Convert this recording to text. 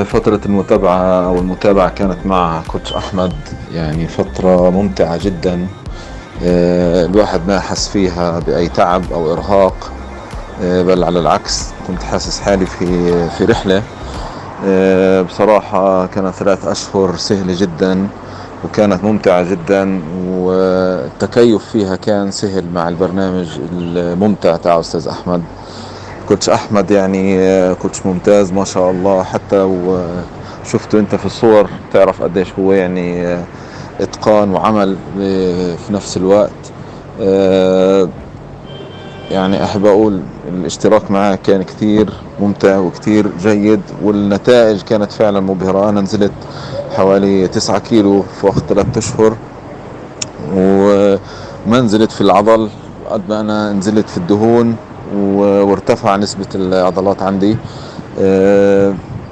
فترة المتابعة أو المتابعة كانت مع كوتش أحمد، يعني فترة ممتعة جدا. الواحد ما حس فيها بأي تعب أو إرهاق، بل على العكس كنت حاسس حالي في رحلة. بصراحة كانت 3 أشهر سهلة جدا وكانت ممتعة جدا، والتكيف فيها كان سهل مع البرنامج الممتع تاع أستاذ أحمد. كوتش احمد يعني كوتش ممتاز ما شاء الله. حتى لو شفته انت في الصور تعرف قديش هو يعني اتقان وعمل في نفس الوقت. آه، يعني احب اقول الاشتراك معاه كان كتير ممتع وكتير جيد، والنتائج كانت فعلا مبهرة. انا نزلت حوالي 9 كيلو في وقت 3 اشهر، وما نزلت في العضل قد ما انا نزلت في الدهون، وارتفع نسبة العضلات عندي.